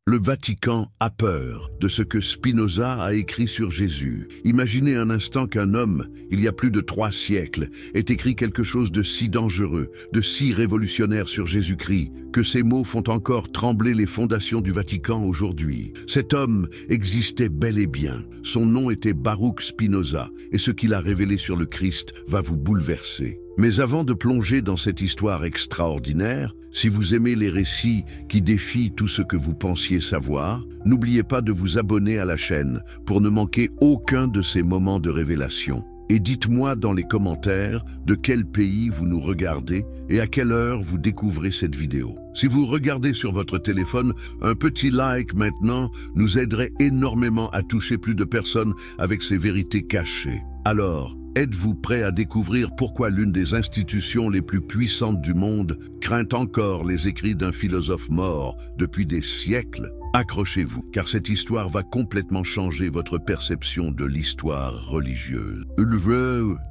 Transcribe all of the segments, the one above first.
Le Vatican a peur de ce que Spinoza a écrit sur Jésus. Imaginez un instant qu'un homme, il y a plus de 3 siècles, ait écrit quelque chose de si dangereux, de si révolutionnaire sur Jésus-Christ, que ces mots font encore trembler les fondations du Vatican aujourd'hui. Cet homme existait bel et bien. Son nom était Baruch Spinoza, et ce qu'il a révélé sur le Christ va vous bouleverser. Mais avant de plonger dans cette histoire extraordinaire, si vous aimez les récits qui défient tout ce que vous pensiez savoir, n'oubliez pas de vous abonner à la chaîne pour ne manquer aucun de ces moments de révélation. Et dites-moi dans les commentaires de quel pays vous nous regardez et à quelle heure vous découvrez cette vidéo. Si vous regardez sur votre téléphone, un petit like maintenant nous aiderait énormément à toucher plus de personnes avec ces vérités cachées. Alors, êtes-vous prêt à découvrir pourquoi l'une des institutions les plus puissantes du monde craint encore les écrits d'un philosophe mort depuis des siècles? Accrochez-vous, car cette histoire va complètement changer votre perception de l'histoire religieuse.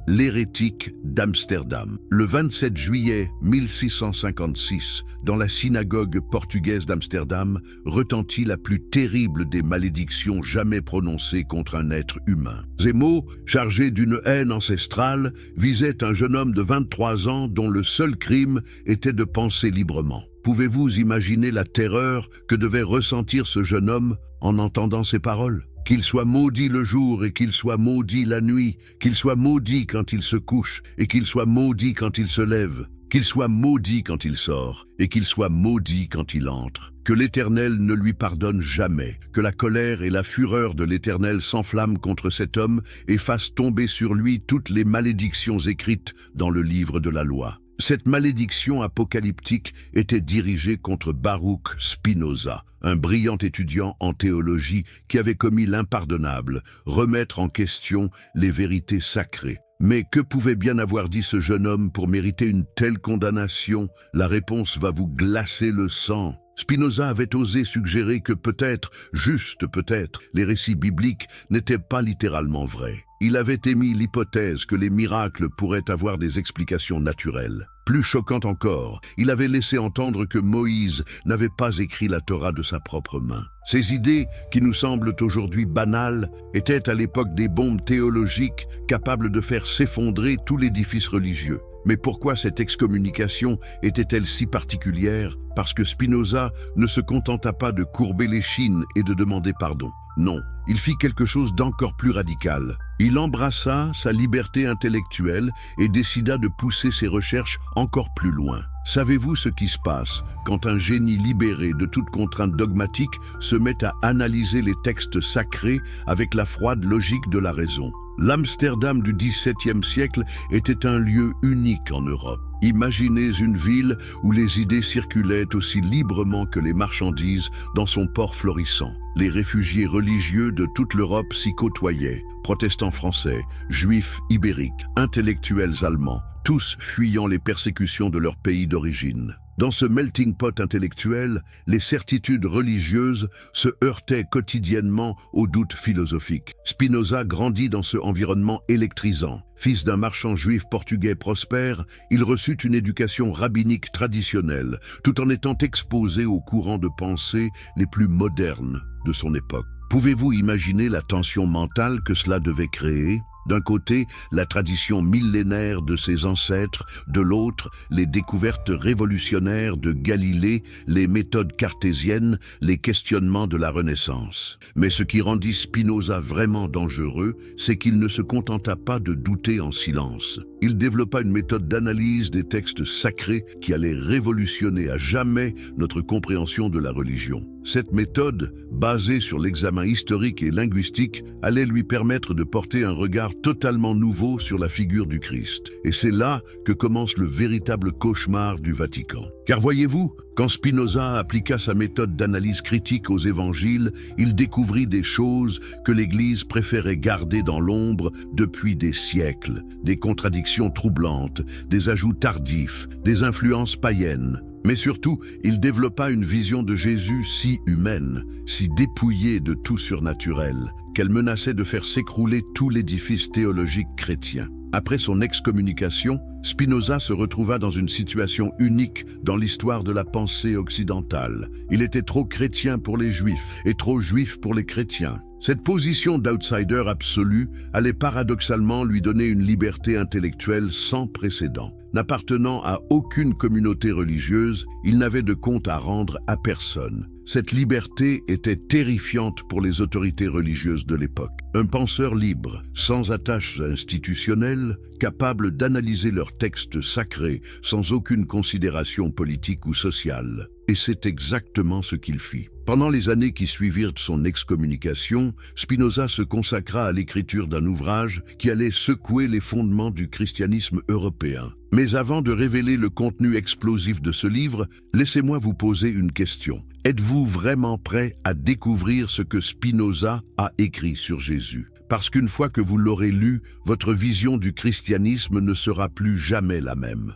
L'hérétique d'Amsterdam. Le 27 juillet 1656, dans la synagogue portugaise d'Amsterdam, retentit la plus terrible des malédictions jamais prononcées contre un être humain. Ces mots, chargés d'une haine ancestrale, visaient un jeune homme de 23 ans dont le seul crime était de penser librement. Pouvez-vous imaginer la terreur que devait ressentir ce jeune homme en entendant ces paroles? Qu'il soit maudit le jour et qu'il soit maudit la nuit, qu'il soit maudit quand il se couche et qu'il soit maudit quand il se lève, qu'il soit maudit quand il sort et qu'il soit maudit quand il entre. Que l'Éternel ne lui pardonne jamais, que la colère et la fureur de l'Éternel s'enflamment contre cet homme et fassent tomber sur lui toutes les malédictions écrites dans le livre de la loi. Cette malédiction apocalyptique était dirigée contre Baruch Spinoza, un brillant étudiant en théologie qui avait commis l'impardonnable, remettre en question les vérités sacrées. Mais que pouvait bien avoir dit ce jeune homme pour mériter une telle condamnation? La réponse va vous glacer le sang. Spinoza avait osé suggérer que peut-être, juste peut-être, les récits bibliques n'étaient pas littéralement vrais. Il avait émis l'hypothèse que les miracles pourraient avoir des explications naturelles. Plus choquant encore, il avait laissé entendre que Moïse n'avait pas écrit la Torah de sa propre main. Ces idées, qui nous semblent aujourd'hui banales, étaient à l'époque des bombes théologiques capables de faire s'effondrer tout l'édifice religieux. Mais pourquoi cette excommunication était-elle si particulière? Parce que Spinoza ne se contenta pas de courber l'échine et de demander pardon. Non, il fit quelque chose d'encore plus radical. Il embrassa sa liberté intellectuelle et décida de pousser ses recherches encore plus loin. Savez-vous ce qui se passe quand un génie libéré de toute contrainte dogmatique se met à analyser les textes sacrés avec la froide logique de la raison? L'Amsterdam du XVIIe siècle était un lieu unique en Europe. Imaginez une ville où les idées circulaient aussi librement que les marchandises dans son port florissant. Les réfugiés religieux de toute l'Europe s'y côtoyaient, protestants français, juifs ibériques, intellectuels allemands, tous fuyant les persécutions de leur pays d'origine. Dans ce melting pot intellectuel, les certitudes religieuses se heurtaient quotidiennement aux doutes philosophiques. Spinoza grandit dans ce environnement électrisant. Fils d'un marchand juif portugais prospère, il reçut une éducation rabbinique traditionnelle, tout en étant exposé aux courants de pensée les plus modernes de son époque. Pouvez-vous imaginer la tension mentale que cela devait créer ? D'un côté, la tradition millénaire de ses ancêtres, de l'autre, les découvertes révolutionnaires de Galilée, les méthodes cartésiennes, les questionnements de la Renaissance. Mais ce qui rendit Spinoza vraiment dangereux, c'est qu'il ne se contenta pas de douter en silence. Il développa une méthode d'analyse des textes sacrés qui allait révolutionner à jamais notre compréhension de la religion. Cette méthode, basée sur l'examen historique et linguistique, allait lui permettre de porter un regard totalement nouveau sur la figure du Christ. Et c'est là que commence le véritable cauchemar du Vatican. Car voyez-vous, quand Spinoza appliqua sa méthode d'analyse critique aux évangiles, il découvrit des choses que l'Église préférait garder dans l'ombre depuis des siècles, des contradictions troublantes, des ajouts tardifs, des influences païennes. Mais surtout, il développa une vision de Jésus si humaine, si dépouillée de tout surnaturel, qu'elle menaçait de faire s'écrouler tout l'édifice théologique chrétien. Après son excommunication, Spinoza se retrouva dans une situation unique dans l'histoire de la pensée occidentale. Il était trop chrétien pour les juifs et trop juif pour les chrétiens. Cette position d'outsider absolu allait paradoxalement lui donner une liberté intellectuelle sans précédent. N'appartenant à aucune communauté religieuse, il n'avait de compte à rendre à personne. Cette liberté était terrifiante pour les autorités religieuses de l'époque. Un penseur libre, sans attaches institutionnelles, capable d'analyser leurs textes sacrés sans aucune considération politique ou sociale. Et c'est exactement ce qu'il fit. Pendant les années qui suivirent son excommunication, Spinoza se consacra à l'écriture d'un ouvrage qui allait secouer les fondements du christianisme européen. Mais avant de révéler le contenu explosif de ce livre, laissez-moi vous poser une question. Êtes-vous vraiment prêt à découvrir ce que Spinoza a écrit sur Jésus? Parce qu'une fois que vous l'aurez lu, votre vision du christianisme ne sera plus jamais la même.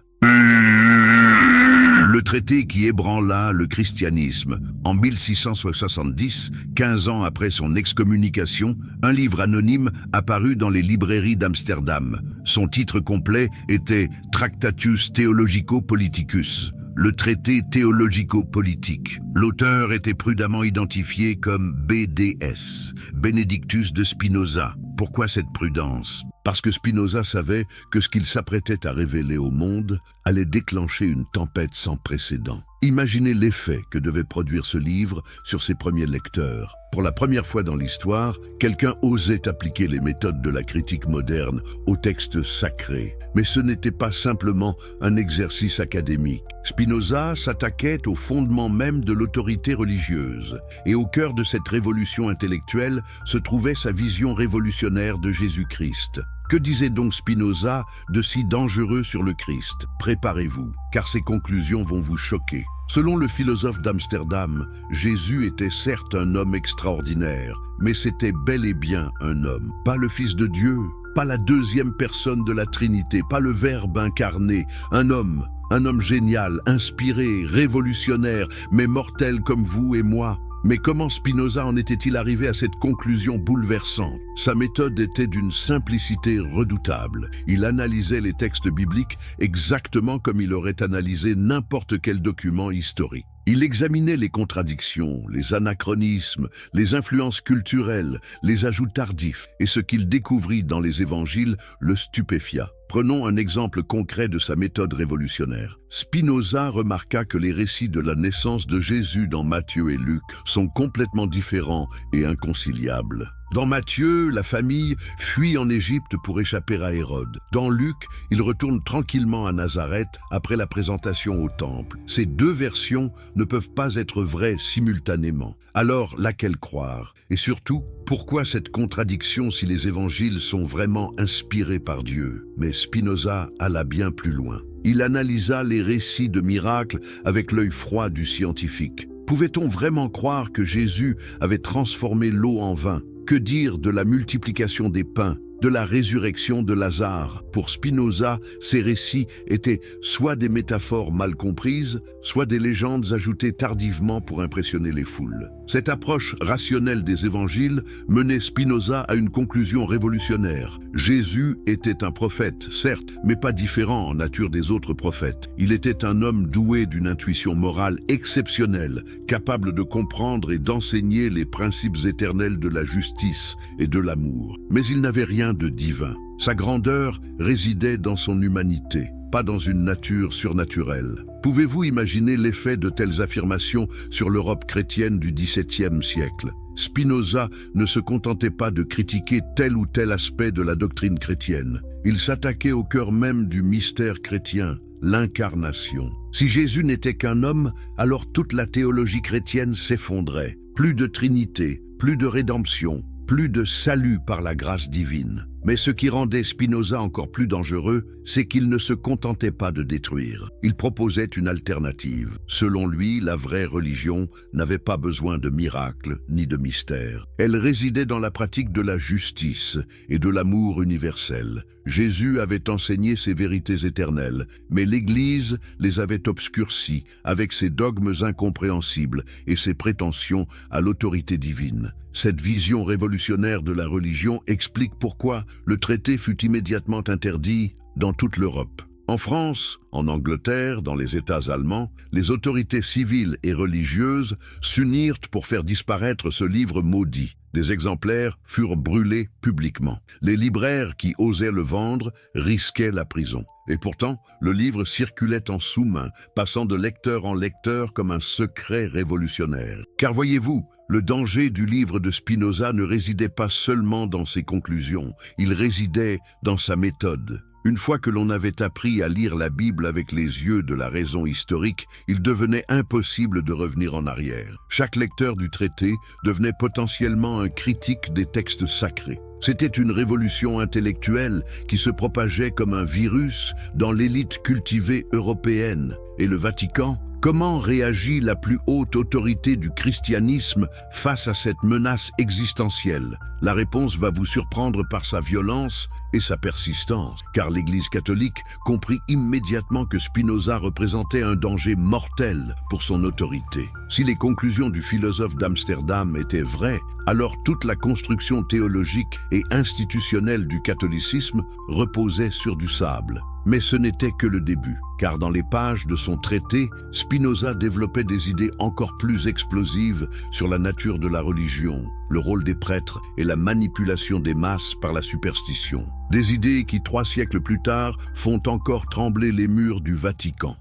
Le traité qui ébranla le christianisme. En 1670, 15 ans après son excommunication, un livre anonyme apparut dans les librairies d'Amsterdam. Son titre complet était Tractatus Theologico-Politicus, le traité théologico-politique. L'auteur était prudemment identifié comme BDS, Benedictus de Spinoza. Pourquoi cette prudence? Parce que Spinoza savait que ce qu'il s'apprêtait à révéler au monde allait déclencher une tempête sans précédent. Imaginez l'effet que devait produire ce livre sur ses premiers lecteurs. Pour la première fois dans l'histoire, quelqu'un osait appliquer les méthodes de la critique moderne aux textes sacrés. Mais ce n'était pas simplement un exercice académique. Spinoza s'attaquait au fondement même de l'autorité religieuse. Et au cœur de cette révolution intellectuelle se trouvait sa vision révolutionnaire de Jésus-Christ. Que disait donc Spinoza de si dangereux sur le Christ? Préparez-vous, car ses conclusions vont vous choquer. Selon le philosophe d'Amsterdam, Jésus était certes un homme extraordinaire, mais c'était bel et bien un homme. Pas le Fils de Dieu, pas la deuxième personne de la Trinité, pas le Verbe incarné, un homme génial, inspiré, révolutionnaire, mais mortel comme vous et moi. Mais comment Spinoza en était-il arrivé à cette conclusion bouleversante? Sa méthode était d'une simplicité redoutable. Il analysait les textes bibliques exactement comme il aurait analysé n'importe quel document historique. Il examinait les contradictions, les anachronismes, les influences culturelles, les ajouts tardifs, et ce qu'il découvrit dans les évangiles le stupéfia. Prenons un exemple concret de sa méthode révolutionnaire. Spinoza remarqua que les récits de la naissance de Jésus dans Matthieu et Luc sont complètement différents et inconciliables. Dans Matthieu, la famille fuit en Égypte pour échapper à Hérode. Dans Luc, il retourne tranquillement à Nazareth après la présentation au temple. Ces deux versions ne peuvent pas être vraies simultanément. Alors, laquelle croire? Et surtout, pourquoi cette contradiction si les évangiles sont vraiment inspirés par Dieu? Mais Spinoza alla bien plus loin. Il analysa les récits de miracles avec l'œil froid du scientifique. Pouvait-on vraiment croire que Jésus avait transformé l'eau en vin? Que dire de la multiplication des pains, de la résurrection de Lazare? Pour Spinoza, ces récits étaient soit des métaphores mal comprises, soit des légendes ajoutées tardivement pour impressionner les foules. Cette approche rationnelle des évangiles menait Spinoza à une conclusion révolutionnaire. Jésus était un prophète, certes, mais pas différent en nature des autres prophètes. Il était un homme doué d'une intuition morale exceptionnelle, capable de comprendre et d'enseigner les principes éternels de la justice et de l'amour. Mais il n'avait rien de divin. Sa grandeur résidait dans son humanité, pas dans une nature surnaturelle. Pouvez-vous imaginer l'effet de telles affirmations sur l'Europe chrétienne du XVIIe siècle? Spinoza ne se contentait pas de critiquer tel ou tel aspect de la doctrine chrétienne. Il s'attaquait au cœur même du mystère chrétien, l'incarnation. Si Jésus n'était qu'un homme, alors toute la théologie chrétienne s'effondrait. Plus de Trinité, plus de rédemption, plus de salut par la grâce divine. Mais ce qui rendait Spinoza encore plus dangereux, c'est qu'il ne se contentait pas de détruire. Il proposait une alternative. Selon lui, la vraie religion n'avait pas besoin de miracles ni de mystères. Elle résidait dans la pratique de la justice et de l'amour universel. Jésus avait enseigné ces vérités éternelles, mais l'Église les avait obscurcies avec ses dogmes incompréhensibles et ses prétentions à l'autorité divine. Cette vision révolutionnaire de la religion explique pourquoi le traité fut immédiatement interdit dans toute l'Europe. En France, en Angleterre, dans les États allemands, les autorités civiles et religieuses s'unirent pour faire disparaître ce livre maudit. Des exemplaires furent brûlés publiquement. Les libraires qui osaient le vendre risquaient la prison. Et pourtant, le livre circulait en sous-main, passant de lecteur en lecteur comme un secret révolutionnaire. Car voyez-vous, le danger du livre de Spinoza ne résidait pas seulement dans ses conclusions, il résidait dans sa méthode. Une fois que l'on avait appris à lire la Bible avec les yeux de la raison historique, il devenait impossible de revenir en arrière. Chaque lecteur du traité devenait potentiellement un critique des textes sacrés. C'était une révolution intellectuelle qui se propageait comme un virus dans l'élite cultivée européenne. Et le Vatican? Comment réagit la plus haute autorité du christianisme face à cette menace existentielle? La réponse va vous surprendre par sa violence et sa persistance, car l'Église catholique comprit immédiatement que Spinoza représentait un danger mortel pour son autorité. Si les conclusions du philosophe d'Amsterdam étaient vraies, alors toute la construction théologique et institutionnelle du catholicisme reposait sur du sable. Mais ce n'était que le début, car dans les pages de son traité, Spinoza développait des idées encore plus explosives sur la nature de la religion, le rôle des prêtres et la manipulation des masses par la superstition. Des idées qui, 3 siècles plus tard, font encore trembler les murs du Vatican.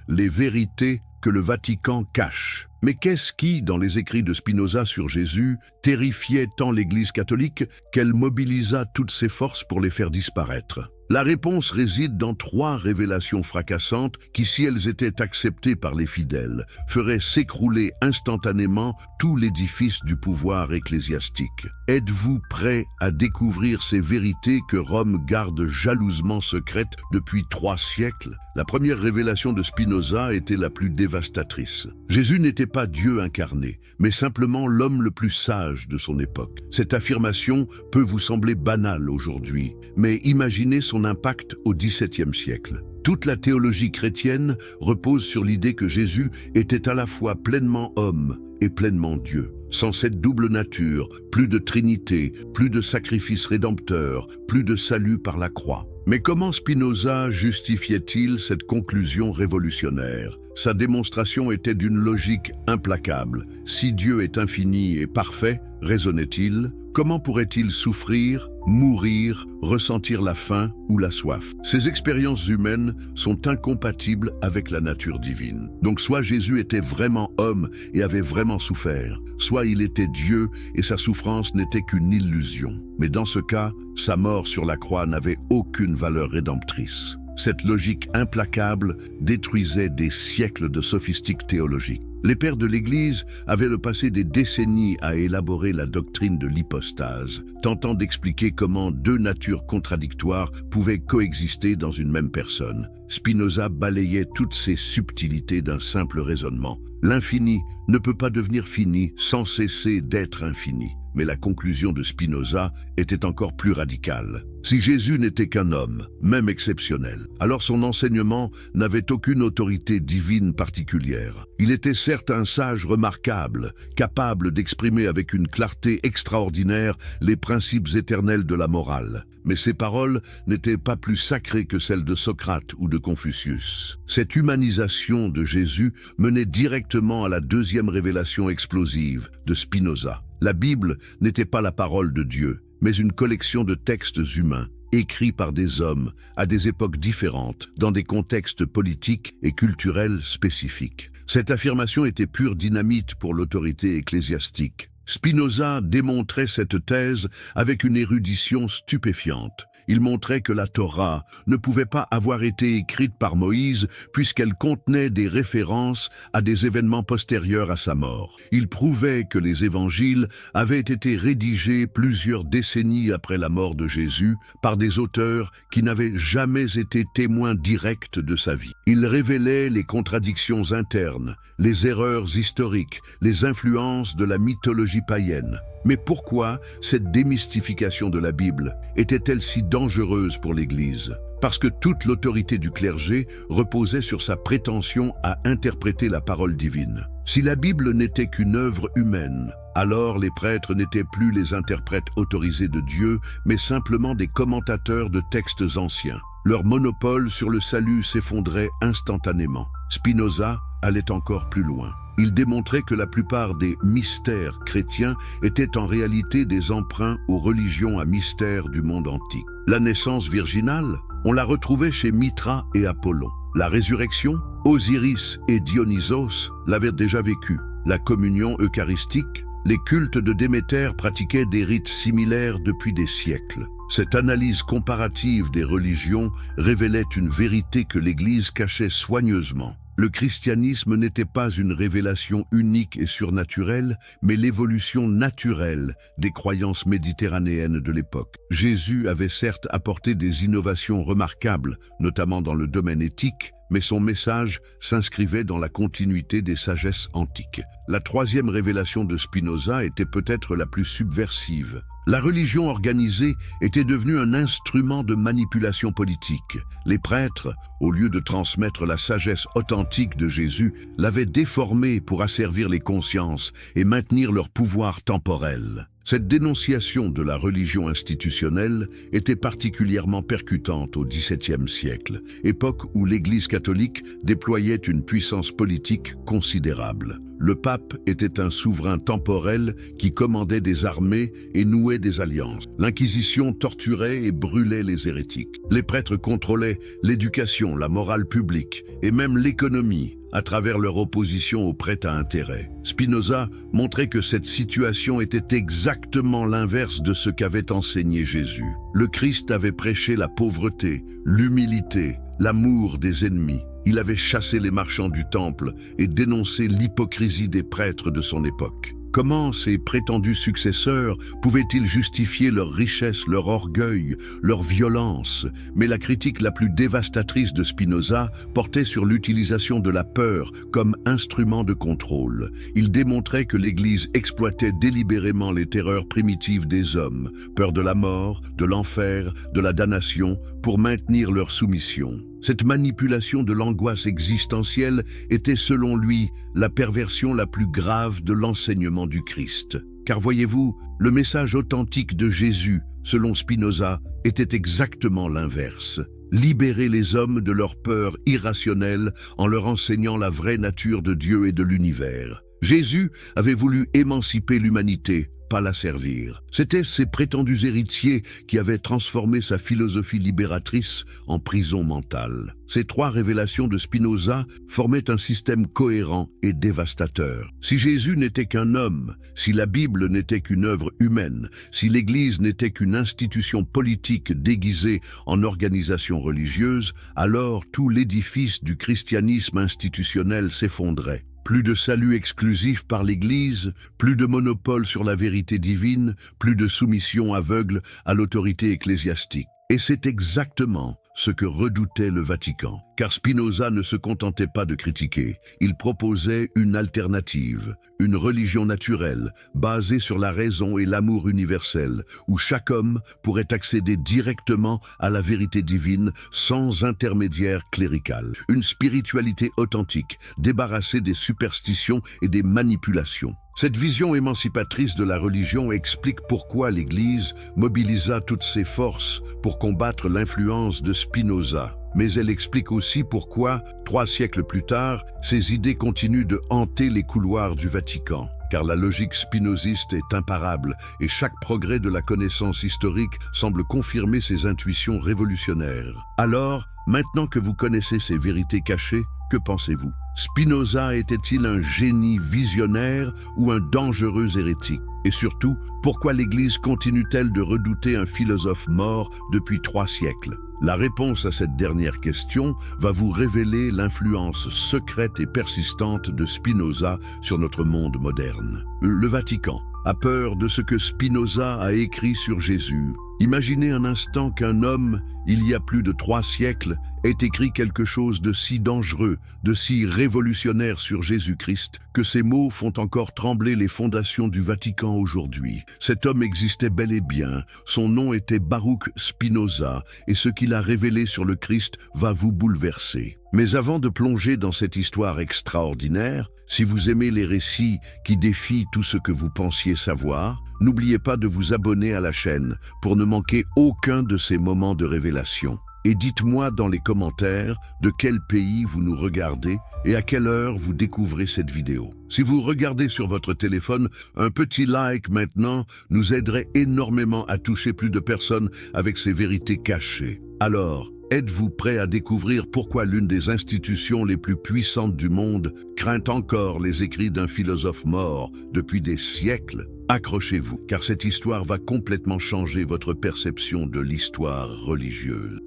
Les vérités que le Vatican cache. Mais qu'est-ce qui, dans les écrits de Spinoza sur Jésus, terrifiait tant l'Église catholique qu'elle mobilisa toutes ses forces pour les faire disparaître? La réponse réside dans 3 révélations fracassantes qui, si elles étaient acceptées par les fidèles, feraient s'écrouler instantanément tout l'édifice du pouvoir ecclésiastique. Êtes-vous prêt à découvrir ces vérités que Rome garde jalousement secrètes depuis 3 siècles? La première révélation de Spinoza était la plus dévastatrice. Jésus n'était pas Dieu incarné, mais simplement l'homme le plus sage de son époque. Cette affirmation peut vous sembler banale aujourd'hui, mais imaginez son impact au XVIIe siècle. Toute la théologie chrétienne repose sur l'idée que Jésus était à la fois pleinement homme et pleinement Dieu. Sans cette double nature, plus de Trinité, plus de sacrifice rédempteur, plus de salut par la croix. Mais comment Spinoza justifiait-il cette conclusion révolutionnaire? Sa démonstration était d'une logique implacable. Si Dieu est infini et parfait, raisonnait-il, comment pourrait-il souffrir, mourir, ressentir la faim ou la soif? Ces expériences humaines sont incompatibles avec la nature divine. Donc soit Jésus était vraiment homme et avait vraiment souffert, soit il était Dieu et sa souffrance n'était qu'une illusion. Mais dans ce cas, sa mort sur la croix n'avait aucune valeur rédemptrice. Cette logique implacable détruisait des siècles de sophistique théologique. Les pères de l'Église avaient passé des décennies à élaborer la doctrine de l'hypostase, tentant d'expliquer comment 2 natures contradictoires pouvaient coexister dans une même personne. Spinoza balayait toutes ces subtilités d'un simple raisonnement. L'infini ne peut pas devenir fini sans cesser d'être infini. Mais la conclusion de Spinoza était encore plus radicale. Si Jésus n'était qu'un homme, même exceptionnel, alors son enseignement n'avait aucune autorité divine particulière. Il était certes un sage remarquable, capable d'exprimer avec une clarté extraordinaire les principes éternels de la morale. Mais ses paroles n'étaient pas plus sacrées que celles de Socrate ou de Confucius. Cette humanisation de Jésus menait directement à la 2e révélation explosive de Spinoza. La Bible n'était pas la parole de Dieu, mais une collection de textes humains, écrits par des hommes, à des époques différentes, dans des contextes politiques et culturels spécifiques. Cette affirmation était pure dynamite pour l'autorité ecclésiastique. Spinoza démontrait cette thèse avec une érudition stupéfiante. Il montrait que la Torah ne pouvait pas avoir été écrite par Moïse puisqu'elle contenait des références à des événements postérieurs à sa mort. Il prouvait que les évangiles avaient été rédigés plusieurs décennies après la mort de Jésus par des auteurs qui n'avaient jamais été témoins directs de sa vie. Il révélait les contradictions internes, les erreurs historiques, les influences de la mythologie païenne. Mais pourquoi cette démystification de la Bible était-elle si dangereuse pour l'Église? parce que toute l'autorité du clergé reposait sur sa prétention à interpréter la parole divine. Si la Bible n'était qu'une œuvre humaine, alors les prêtres n'étaient plus les interprètes autorisés de Dieu, mais simplement des commentateurs de textes anciens. Leur monopole sur le salut s'effondrait instantanément. Spinoza allait encore plus loin. Il démontrait que la plupart des mystères chrétiens étaient en réalité des emprunts aux religions à mystère du monde antique. La naissance virginale, on la retrouvait chez Mithra et Apollon. La résurrection, Osiris et Dionysos l'avaient déjà vécue. La communion eucharistique, les cultes de Déméter pratiquaient des rites similaires depuis des siècles. Cette analyse comparative des religions révélait une vérité que l'Église cachait soigneusement. Le christianisme n'était pas une révélation unique et surnaturelle, mais l'évolution naturelle des croyances méditerranéennes de l'époque. Jésus avait certes apporté des innovations remarquables, notamment dans le domaine éthique, mais son message s'inscrivait dans la continuité des sagesses antiques. La troisième révélation de Spinoza était peut-être la plus subversive. La religion organisée était devenue un instrument de manipulation politique. Les prêtres, au lieu de transmettre la sagesse authentique de Jésus, l'avaient déformée pour asservir les consciences et maintenir leur pouvoir temporel. Cette dénonciation de la religion institutionnelle était particulièrement percutante au XVIIe siècle, époque où l'Église catholique déployait une puissance politique considérable. Le pape était un souverain temporel qui commandait des armées et nouait des alliances. L'Inquisition torturait et brûlait les hérétiques. Les prêtres contrôlaient l'éducation, la morale publique et même l'économie à travers leur opposition aux prêts à intérêt. Spinoza montrait que cette situation était exactement l'inverse de ce qu'avait enseigné Jésus. Le Christ avait prêché la pauvreté, l'humilité, l'amour des ennemis. Il avait chassé les marchands du temple et dénoncé l'hypocrisie des prêtres de son époque. Comment ces prétendus successeurs pouvaient-ils justifier leur richesse, leur orgueil, leur violence? Mais la critique la plus dévastatrice de Spinoza portait sur l'utilisation de la peur comme instrument de contrôle. Il démontrait que l'Église exploitait délibérément les terreurs primitives des hommes, peur de la mort, de l'enfer, de la damnation, pour maintenir leur soumission. Cette manipulation de l'angoisse existentielle était selon lui la perversion la plus grave de l'enseignement du Christ. Car voyez-vous, le message authentique de Jésus, selon Spinoza, était exactement l'inverse. Libérer les hommes de leur peur irrationnelle en leur enseignant la vraie nature de Dieu et de l'univers. Jésus avait voulu émanciper l'humanité, pas la servir. C'étaient ces prétendus héritiers qui avaient transformé sa philosophie libératrice en prison mentale. Ces trois révélations de Spinoza formaient un système cohérent et dévastateur. Si Jésus n'était qu'un homme, si la Bible n'était qu'une œuvre humaine, si l'Église n'était qu'une institution politique déguisée en organisation religieuse, alors tout l'édifice du christianisme institutionnel s'effondrait. Plus de salut exclusif par l'Église, plus de monopole sur la vérité divine, plus de soumission aveugle à l'autorité ecclésiastique. Et c'est exactement ce que redoutait le Vatican. Car Spinoza ne se contentait pas de critiquer, il proposait une alternative, une religion naturelle, basée sur la raison et l'amour universel, où chaque homme pourrait accéder directement à la vérité divine sans intermédiaire clérical. Une spiritualité authentique, débarrassée des superstitions et des manipulations. Cette vision émancipatrice de la religion explique pourquoi l'Église mobilisa toutes ses forces pour combattre l'influence de Spinoza. Mais elle explique aussi pourquoi, 3 siècles plus tard, ces idées continuent de hanter les couloirs du Vatican. Car la logique spinoziste est imparable et chaque progrès de la connaissance historique semble confirmer ses intuitions révolutionnaires. Alors, maintenant que vous connaissez ces vérités cachées, que pensez-vous? Spinoza était-il un génie visionnaire ou un dangereux hérétique? Et surtout, pourquoi l'Église continue-t-elle de redouter un philosophe mort depuis 3 siècles? La réponse à cette dernière question va vous révéler l'influence secrète et persistante de Spinoza sur notre monde moderne. Le Vatican a peur de ce que Spinoza a écrit sur Jésus. Imaginez un instant qu'un homme, il y a plus de 3 siècles, est écrit quelque chose de si dangereux, de si révolutionnaire sur Jésus-Christ, que ces mots font encore trembler les fondations du Vatican aujourd'hui. Cet homme existait bel et bien, son nom était Baruch Spinoza, et ce qu'il a révélé sur le Christ va vous bouleverser. Mais avant de plonger dans cette histoire extraordinaire, si vous aimez les récits qui défient tout ce que vous pensiez savoir, n'oubliez pas de vous abonner à la chaîne pour ne manquer aucun de ces moments de révélation. Et dites-moi dans les commentaires de quel pays vous nous regardez et à quelle heure vous découvrez cette vidéo. Si vous regardez sur votre téléphone, un petit like maintenant nous aiderait énormément à toucher plus de personnes avec ces vérités cachées. Alors, êtes-vous prêt à découvrir pourquoi l'une des institutions les plus puissantes du monde craint encore les écrits d'un philosophe mort depuis des siècles? Accrochez-vous, car cette histoire va complètement changer votre perception de l'histoire religieuse.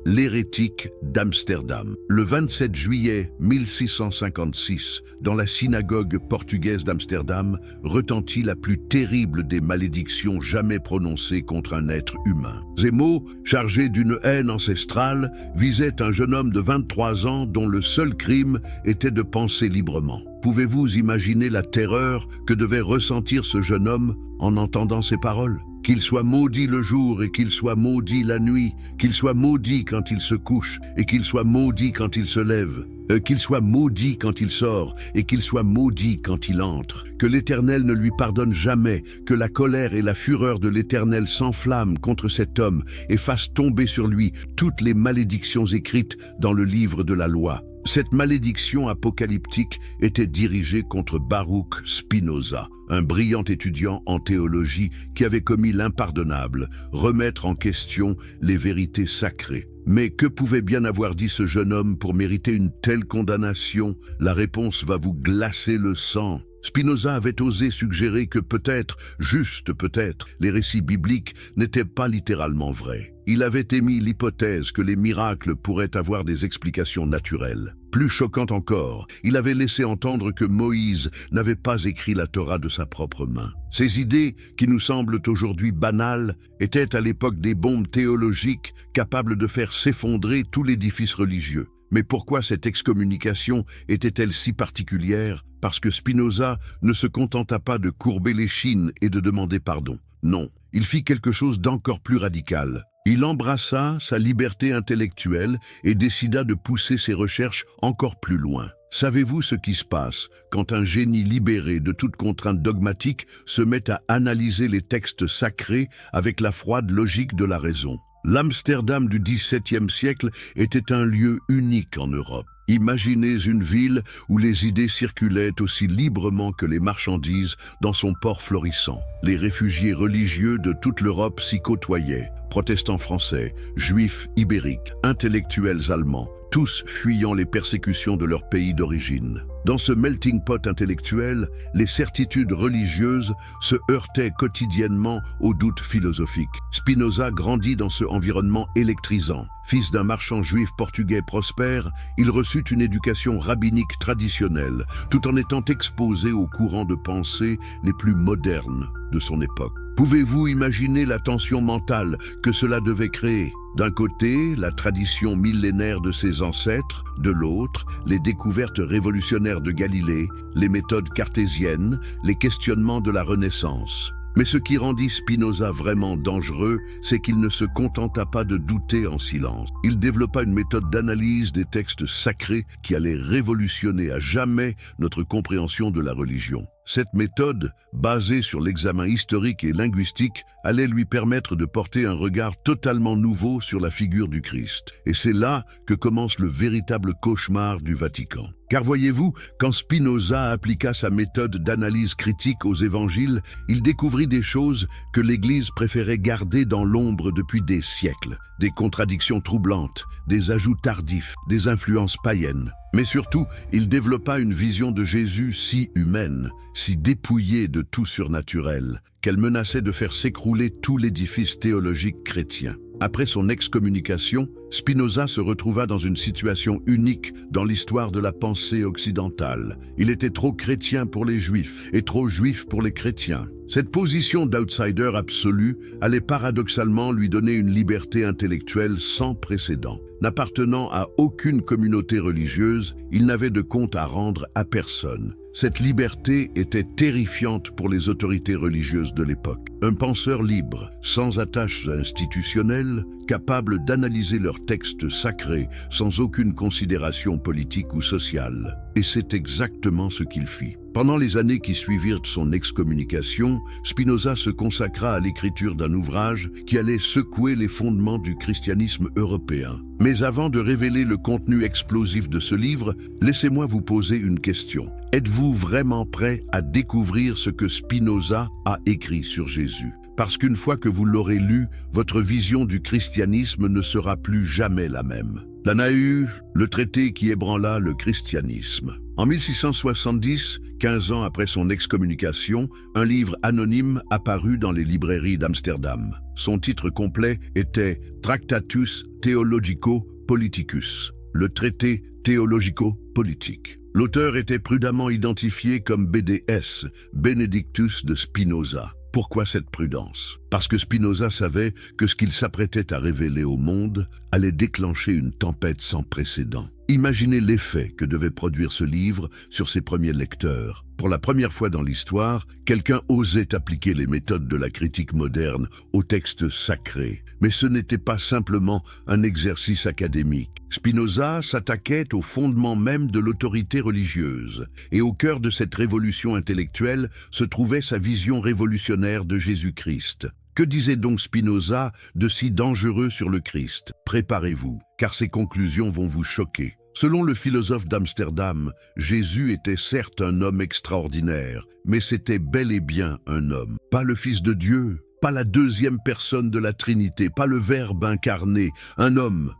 L'hérétique d'Amsterdam. Le 27 juillet 1656, dans la synagogue portugaise d'Amsterdam, retentit la plus terrible des malédictions jamais prononcées contre un être humain. Ces mots, chargés d'une haine ancestrale, visaient un jeune homme de 23 ans dont le seul crime était de penser librement. Pouvez-vous imaginer la terreur que devait ressentir ce jeune homme en entendant ces paroles? Qu'il soit maudit le jour et qu'il soit maudit la nuit, qu'il soit maudit quand il se couche et qu'il soit maudit quand il se lève, qu'il soit maudit quand il sort et qu'il soit maudit quand il entre, que l'Éternel ne lui pardonne jamais, que la colère et la fureur de l'Éternel s'enflamment contre cet homme et fassent tomber sur lui toutes les malédictions écrites dans le livre de la loi. Cette malédiction apocalyptique était dirigée contre Baruch Spinoza, un brillant étudiant en théologie qui avait commis l'impardonnable, remettre en question les vérités sacrées. Mais que pouvait bien avoir dit ce jeune homme pour mériter une telle condamnation? La réponse va vous glacer le sang. Spinoza avait osé suggérer que peut-être, juste peut-être, les récits bibliques n'étaient pas littéralement vrais. Il avait émis l'hypothèse que les miracles pourraient avoir des explications naturelles. Plus choquant encore, il avait laissé entendre que Moïse n'avait pas écrit la Torah de sa propre main. Ces idées, qui nous semblent aujourd'hui banales, étaient à l'époque des bombes théologiques capables de faire s'effondrer tout l'édifice religieux. Mais pourquoi cette excommunication était-elle si particulière? Parce que Spinoza ne se contenta pas de courber l'échine et de demander pardon. Non, il fit quelque chose d'encore plus radical. Il embrassa sa liberté intellectuelle et décida de pousser ses recherches encore plus loin. Savez-vous ce qui se passe quand un génie libéré de toute contrainte dogmatique se met à analyser les textes sacrés avec la froide logique de la raison? L'Amsterdam du XVIIe siècle était un lieu unique en Europe. Imaginez une ville où les idées circulaient aussi librement que les marchandises dans son port florissant. Les réfugiés religieux de toute l'Europe s'y côtoyaient, protestants français, juifs ibériques, intellectuels allemands, tous fuyant les persécutions de leur pays d'origine. Dans ce melting pot intellectuel, les certitudes religieuses se heurtaient quotidiennement aux doutes philosophiques. Spinoza grandit dans ce environnement électrisant. Fils d'un marchand juif portugais prospère, il reçut une éducation rabbinique traditionnelle, tout en étant exposé aux courants de pensée les plus modernes de son époque. Pouvez-vous imaginer la tension mentale que cela devait créer? D'un côté, la tradition millénaire de ses ancêtres, de l'autre, les découvertes révolutionnaires de Galilée, les méthodes cartésiennes, les questionnements de la Renaissance. Mais ce qui rendit Spinoza vraiment dangereux, c'est qu'il ne se contenta pas de douter en silence. Il développa une méthode d'analyse des textes sacrés qui allait révolutionner à jamais notre compréhension de la religion. Cette méthode, basée sur l'examen historique et linguistique, allait lui permettre de porter un regard totalement nouveau sur la figure du Christ. Et c'est là que commence le véritable cauchemar du Vatican. Car voyez-vous, quand Spinoza appliqua sa méthode d'analyse critique aux évangiles, il découvrit des choses que l'Église préférait garder dans l'ombre depuis des siècles. Des contradictions troublantes, des ajouts tardifs, des influences païennes. Mais surtout, il développa une vision de Jésus si humaine, si dépouillée de tout surnaturel, qu'elle menaçait de faire s'écrouler tout l'édifice théologique chrétien. Après son excommunication, Spinoza se retrouva dans une situation unique dans l'histoire de la pensée occidentale. Il était trop chrétien pour les Juifs et trop juif pour les chrétiens. Cette position d'outsider absolu allait paradoxalement lui donner une liberté intellectuelle sans précédent. N'appartenant à aucune communauté religieuse, il n'avait de compte à rendre à personne. Cette liberté était terrifiante pour les autorités religieuses de l'époque. Un penseur libre, sans attaches institutionnelles, capable d'analyser leurs textes sacrés sans aucune considération politique ou sociale. Et c'est exactement ce qu'il fit. Pendant les années qui suivirent son excommunication, Spinoza se consacra à l'écriture d'un ouvrage qui allait secouer les fondements du christianisme européen. Mais avant de révéler le contenu explosif de ce livre, laissez-moi vous poser une question. Êtes-vous vraiment prêt à découvrir ce que Spinoza a écrit sur Jésus? Parce qu'une fois que vous l'aurez lu, votre vision du christianisme ne sera plus jamais la même. L'Anaü, le traité qui ébranla le christianisme. En 1670, 15 ans après son excommunication, un livre anonyme apparut dans les librairies d'Amsterdam. Son titre complet était Tractatus Theologico-Politicus, le traité théologico-politique. L'auteur était prudemment identifié comme BDS, Benedictus de Spinoza. Pourquoi cette prudence? Parce que Spinoza savait que ce qu'il s'apprêtait à révéler au monde allait déclencher une tempête sans précédent. Imaginez l'effet que devait produire ce livre sur ses premiers lecteurs. Pour la première fois dans l'histoire, quelqu'un osait appliquer les méthodes de la critique moderne aux textes sacrés. Mais ce n'était pas simplement un exercice académique. Spinoza s'attaquait au fondement même de l'autorité religieuse. Et au cœur de cette révolution intellectuelle se trouvait sa vision révolutionnaire de Jésus-Christ. Que disait donc Spinoza de si dangereux sur le Christ? Préparez-vous, car ses conclusions vont vous choquer. Selon le philosophe d'Amsterdam, Jésus était certes un homme extraordinaire, mais c'était bel et bien un homme. Pas le Fils de Dieu, pas la deuxième personne de la Trinité, pas le Verbe incarné, un homme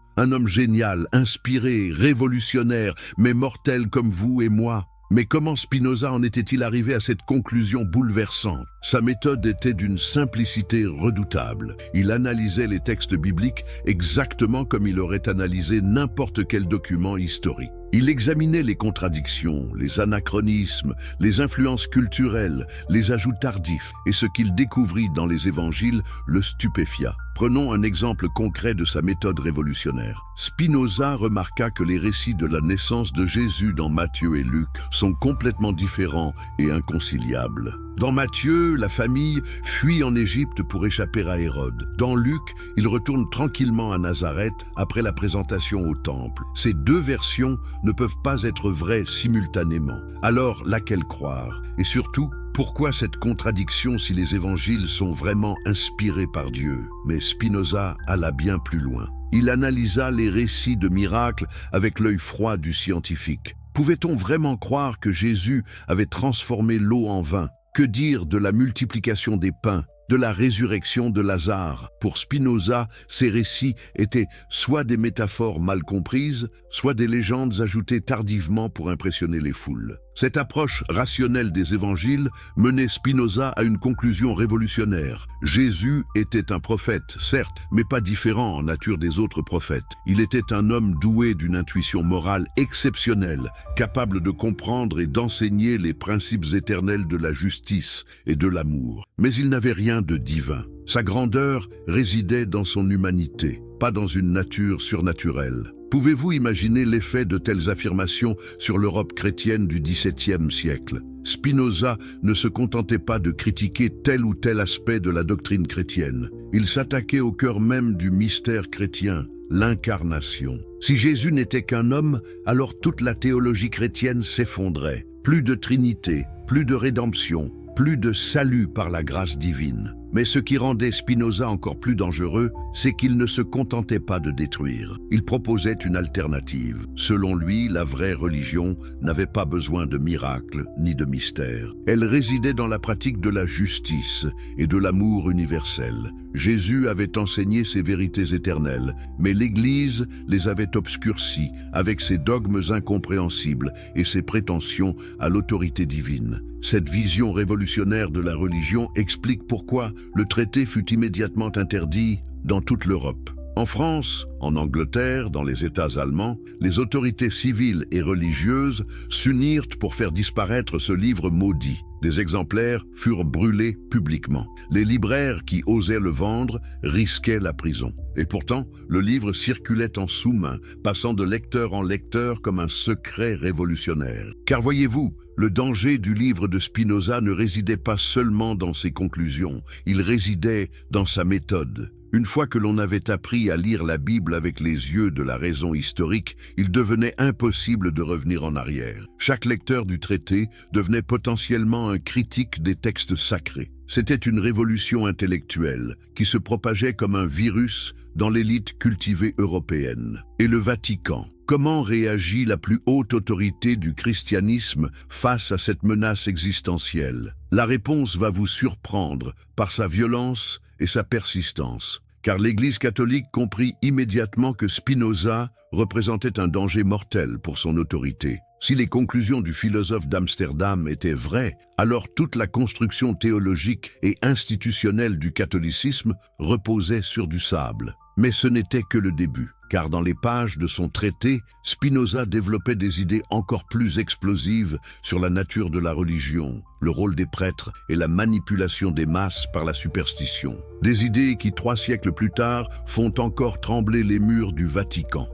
génial, inspiré, révolutionnaire, mais mortel comme vous et moi. Mais comment Spinoza en était-il arrivé à cette conclusion bouleversante? Sa méthode était d'une simplicité redoutable. Il analysait les textes bibliques exactement comme il aurait analysé n'importe quel document historique. Il examinait les contradictions, les anachronismes, les influences culturelles, les ajouts tardifs, et ce qu'il découvrit dans les évangiles le stupéfia. Prenons un exemple concret de sa méthode révolutionnaire. Spinoza remarqua que les récits de la naissance de Jésus dans Matthieu et Luc sont complètement différents et inconciliables. Dans Matthieu, la famille fuit en Égypte pour échapper à Hérode. Dans Luc, il retourne tranquillement à Nazareth après la présentation au temple. Ces deux versions ne peuvent pas être vraies simultanément. Alors, laquelle croire? Et surtout, pourquoi cette contradiction si les évangiles sont vraiment inspirés par Dieu? Mais Spinoza alla bien plus loin. Il analysa les récits de miracles avec l'œil froid du scientifique. Pouvait-on vraiment croire que Jésus avait transformé l'eau en vin? Que dire de la multiplication des pains, de la résurrection de Lazare? Pour Spinoza, ces récits étaient soit des métaphores mal comprises, soit des légendes ajoutées tardivement pour impressionner les foules. Cette approche rationnelle des évangiles menait Spinoza à une conclusion révolutionnaire. Jésus était un prophète, certes, mais pas différent en nature des autres prophètes. Il était un homme doué d'une intuition morale exceptionnelle, capable de comprendre et d'enseigner les principes éternels de la justice et de l'amour. Mais il n'avait rien de divin. Sa grandeur résidait dans son humanité, pas dans une nature surnaturelle. Pouvez-vous imaginer l'effet de telles affirmations sur l'Europe chrétienne du XVIIe siècle? Spinoza ne se contentait pas de critiquer tel ou tel aspect de la doctrine chrétienne. Il s'attaquait au cœur même du mystère chrétien, l'incarnation. Si Jésus n'était qu'un homme, alors toute la théologie chrétienne s'effondrait. Plus de Trinité, plus de rédemption, plus de salut par la grâce divine. Mais ce qui rendait Spinoza encore plus dangereux, c'est qu'il ne se contentait pas de détruire. Il proposait une alternative. Selon lui, la vraie religion n'avait pas besoin de miracles ni de mystères. Elle résidait dans la pratique de la justice et de l'amour universel. Jésus avait enseigné ces vérités éternelles, mais l'Église les avait obscurcies avec ses dogmes incompréhensibles et ses prétentions à l'autorité divine. Cette vision révolutionnaire de la religion explique pourquoi le traité fut immédiatement interdit dans toute l'Europe. En France, en Angleterre, dans les États allemands, les autorités civiles et religieuses s'unirent pour faire disparaître ce livre maudit. Des exemplaires furent brûlés publiquement. Les libraires qui osaient le vendre risquaient la prison. Et pourtant, le livre circulait en sous-main, passant de lecteur en lecteur comme un secret révolutionnaire. Car voyez-vous, le danger du livre de Spinoza ne résidait pas seulement dans ses conclusions, il résidait dans sa méthode. Une fois que l'on avait appris à lire la Bible avec les yeux de la raison historique, il devenait impossible de revenir en arrière. Chaque lecteur du traité devenait potentiellement un critique des textes sacrés. C'était une révolution intellectuelle qui se propageait comme un virus dans l'élite cultivée européenne. Et le Vatican? Comment réagit la plus haute autorité du christianisme face à cette menace existentielle? La réponse va vous surprendre par sa violence et sa persistance, car l'Église catholique comprit immédiatement que Spinoza représentait un danger mortel pour son autorité. Si les conclusions du philosophe d'Amsterdam étaient vraies, alors toute la construction théologique et institutionnelle du catholicisme reposait sur du sable. Mais ce n'était que le début, car dans les pages de son traité, Spinoza développait des idées encore plus explosives sur la nature de la religion, le rôle des prêtres et la manipulation des masses par la superstition. Des idées qui, 3 siècles plus tard, font encore trembler les murs du Vatican.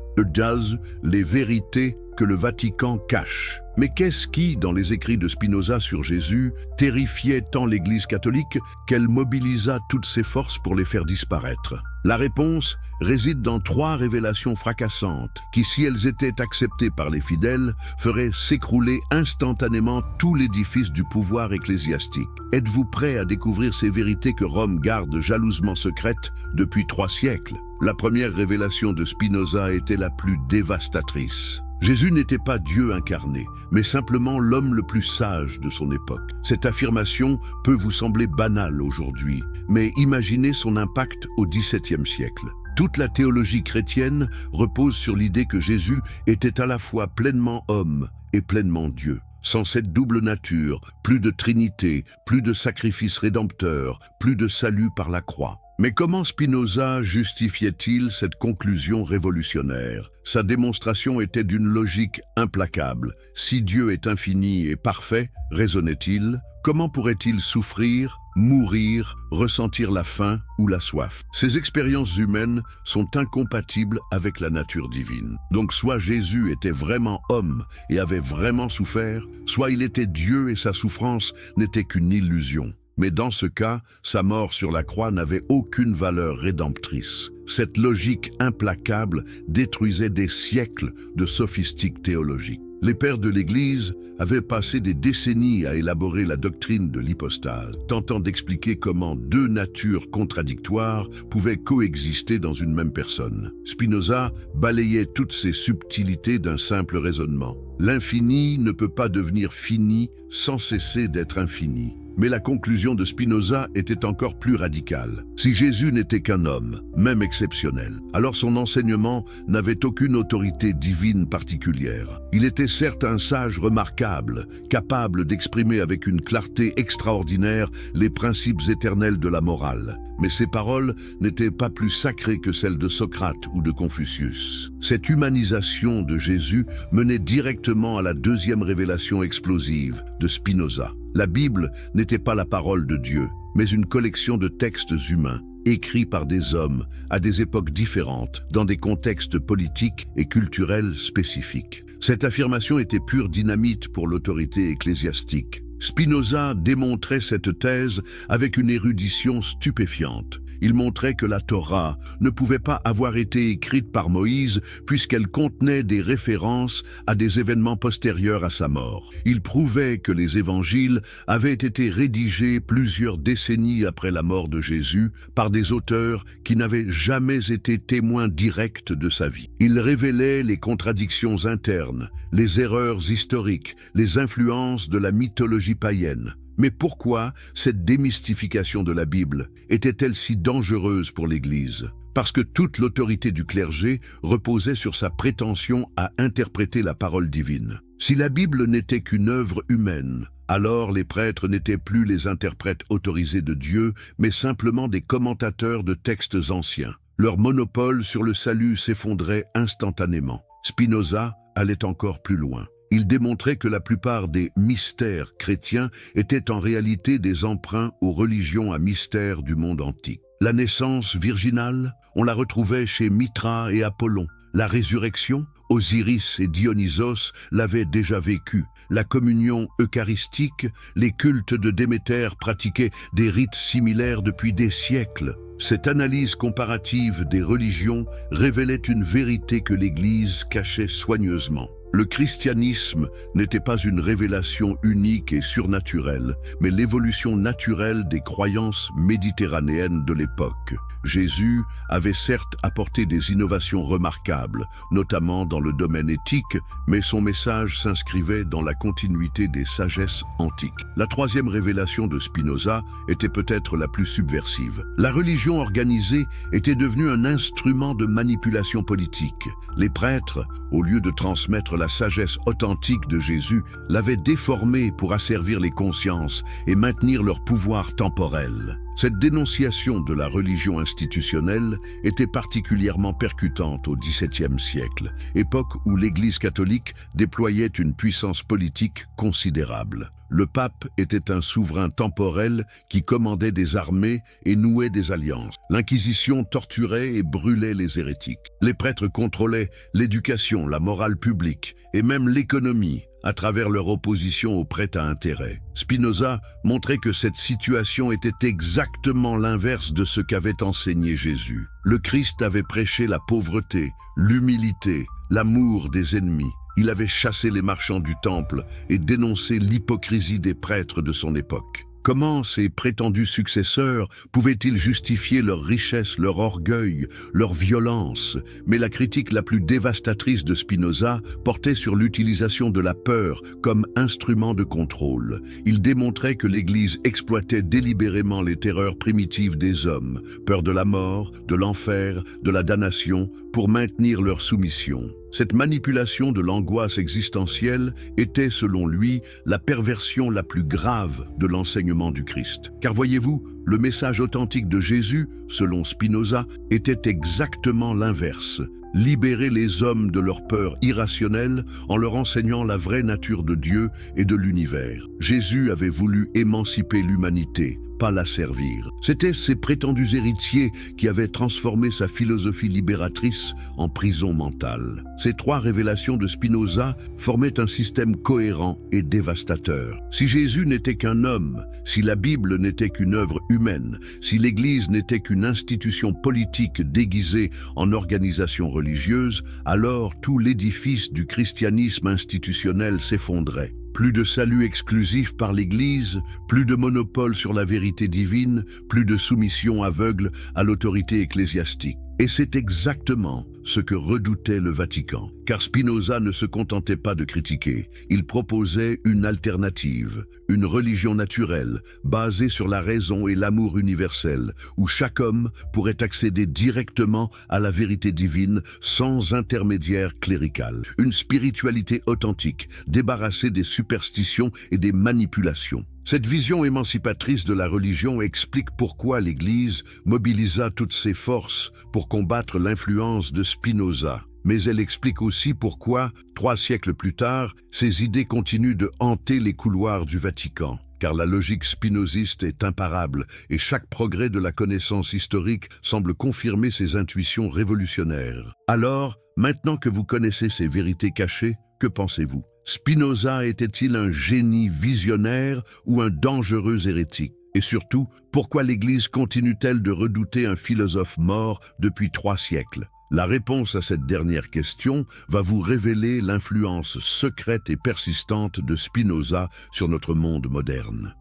Les vérités que le Vatican cache. Mais qu'est-ce qui, dans les écrits de Spinoza sur Jésus, terrifiait tant l'Église catholique qu'elle mobilisa toutes ses forces pour les faire disparaître? La réponse réside dans 3 révélations fracassantes qui, si elles étaient acceptées par les fidèles, feraient s'écrouler instantanément tout l'édifice du pouvoir ecclésiastique. Êtes-vous prêt à découvrir ces vérités que Rome garde jalousement secrètes depuis 3 siècles? La première révélation de Spinoza était la plus dévastatrice. Jésus n'était pas Dieu incarné, mais simplement l'homme le plus sage de son époque. Cette affirmation peut vous sembler banale aujourd'hui, mais imaginez son impact au XVIIe siècle. Toute la théologie chrétienne repose sur l'idée que Jésus était à la fois pleinement homme et pleinement Dieu. Sans cette double nature, plus de trinité, plus de sacrifice rédempteur, plus de salut par la croix. Mais comment Spinoza justifiait-il cette conclusion révolutionnaire? Sa démonstration était d'une logique implacable. Si Dieu est infini et parfait, raisonnait-il, comment pourrait-il souffrir, mourir, ressentir la faim ou la soif? Ces expériences humaines sont incompatibles avec la nature divine. Donc soit Jésus était vraiment homme et avait vraiment souffert, soit il était Dieu et sa souffrance n'était qu'une illusion. Mais dans ce cas, sa mort sur la croix n'avait aucune valeur rédemptrice. Cette logique implacable détruisait des siècles de sophistique théologique. Les pères de l'Église avaient passé des décennies à élaborer la doctrine de l'hypostase, tentant d'expliquer comment 2 natures contradictoires pouvaient coexister dans une même personne. Spinoza balayait toutes ces subtilités d'un simple raisonnement. L'infini ne peut pas devenir fini sans cesser d'être infini. Mais la conclusion de Spinoza était encore plus radicale. Si Jésus n'était qu'un homme, même exceptionnel, alors son enseignement n'avait aucune autorité divine particulière. Il était certes un sage remarquable, capable d'exprimer avec une clarté extraordinaire les principes éternels de la morale. Mais ses paroles n'étaient pas plus sacrées que celles de Socrate ou de Confucius. Cette humanisation de Jésus menait directement à la 2e révélation explosive de Spinoza. La Bible n'était pas la parole de Dieu, mais une collection de textes humains, écrits par des hommes à des époques différentes, dans des contextes politiques et culturels spécifiques. Cette affirmation était pure dynamite pour l'autorité ecclésiastique. Spinoza démontrait cette thèse avec une érudition stupéfiante. Il montrait que la Torah ne pouvait pas avoir été écrite par Moïse puisqu'elle contenait des références à des événements postérieurs à sa mort. Il prouvait que les évangiles avaient été rédigés plusieurs décennies après la mort de Jésus par des auteurs qui n'avaient jamais été témoins directs de sa vie. Il révélait les contradictions internes, les erreurs historiques, les influences de la mythologie païenne. Mais pourquoi cette démystification de la Bible était-elle si dangereuse pour l'Église? Parce que toute l'autorité du clergé reposait sur sa prétention à interpréter la parole divine. Si la Bible n'était qu'une œuvre humaine, alors les prêtres n'étaient plus les interprètes autorisés de Dieu, mais simplement des commentateurs de textes anciens. Leur monopole sur le salut s'effondrait instantanément. Spinoza allait encore plus loin. Il démontrait que la plupart des mystères chrétiens étaient en réalité des emprunts aux religions à mystère du monde antique. La naissance virginale, on la retrouvait chez Mithra et Apollon. La résurrection, Osiris et Dionysos l'avaient déjà vécue. La communion eucharistique, les cultes de Déméter pratiquaient des rites similaires depuis des siècles. Cette analyse comparative des religions révélait une vérité que l'Église cachait soigneusement. Le christianisme n'était pas une révélation unique et surnaturelle, mais l'évolution naturelle des croyances méditerranéennes de l'époque. Jésus avait certes apporté des innovations remarquables, notamment dans le domaine éthique, mais son message s'inscrivait dans la continuité des sagesses antiques. La troisième révélation de Spinoza était peut-être la plus subversive. La religion organisée était devenue un instrument de manipulation politique. Les prêtres, au lieu de transmettre la sagesse authentique de Jésus, l'avaient déformée pour asservir les consciences et maintenir leur pouvoir temporel. Cette dénonciation de la religion institutionnelle était particulièrement percutante au XVIIe siècle, époque où l'Église catholique déployait une puissance politique considérable. Le pape était un souverain temporel qui commandait des armées et nouait des alliances. L'Inquisition torturait et brûlait les hérétiques. Les prêtres contrôlaient l'éducation, la morale publique et même l'économie à travers leur opposition aux prêts à intérêt. Spinoza montrait que cette situation était exactement l'inverse de ce qu'avait enseigné Jésus. Le Christ avait prêché la pauvreté, l'humilité, l'amour des ennemis. Il avait chassé les marchands du temple et dénoncé l'hypocrisie des prêtres de son époque. Comment ces prétendus successeurs pouvaient-ils justifier leur richesse, leur orgueil, leur violence? Mais la critique la plus dévastatrice de Spinoza portait sur l'utilisation de la peur comme instrument de contrôle. Il démontrait que l'Église exploitait délibérément les terreurs primitives des hommes, peur de la mort, de l'enfer, de la damnation, pour maintenir leur soumission. Cette manipulation de l'angoisse existentielle était, selon lui, la perversion la plus grave de l'enseignement du Christ. Car voyez-vous, le message authentique de Jésus, selon Spinoza, était exactement l'inverse. Libérer les hommes de leur peur irrationnelle en leur enseignant la vraie nature de Dieu et de l'univers. Jésus avait voulu émanciper l'humanité, pas la servir. C'étaient ces prétendus héritiers qui avaient transformé sa philosophie libératrice en prison mentale. Ces trois révélations de Spinoza formaient un système cohérent et dévastateur. Si Jésus n'était qu'un homme, si la Bible n'était qu'une œuvre humaine, si l'Église n'était qu'une institution politique déguisée en organisation religieuse, alors tout l'édifice du christianisme institutionnel s'effondrait. Plus de salut exclusif par l'Église, plus de monopole sur la vérité divine, plus de soumission aveugle à l'autorité ecclésiastique. Et c'est exactement ce que redoutait le Vatican. Car Spinoza ne se contentait pas de critiquer, il proposait une alternative, une religion naturelle, basée sur la raison et l'amour universel, où chaque homme pourrait accéder directement à la vérité divine sans intermédiaire clérical. Une spiritualité authentique, débarrassée des superstitions et des manipulations. Cette vision émancipatrice de la religion explique pourquoi l'Église mobilisa toutes ses forces pour combattre l'influence de Spinoza. Mais elle explique aussi pourquoi, 3 siècles plus tard, ces idées continuent de hanter les couloirs du Vatican. Car la logique spinoziste est imparable et chaque progrès de la connaissance historique semble confirmer ses intuitions révolutionnaires. Alors, maintenant que vous connaissez ces vérités cachées, que pensez-vous ? Spinoza était-il un génie visionnaire ou un dangereux hérétique? Et surtout, pourquoi l'Église continue-t-elle de redouter un philosophe mort depuis 3 siècles? La réponse à cette dernière question va vous révéler l'influence secrète et persistante de Spinoza sur notre monde moderne.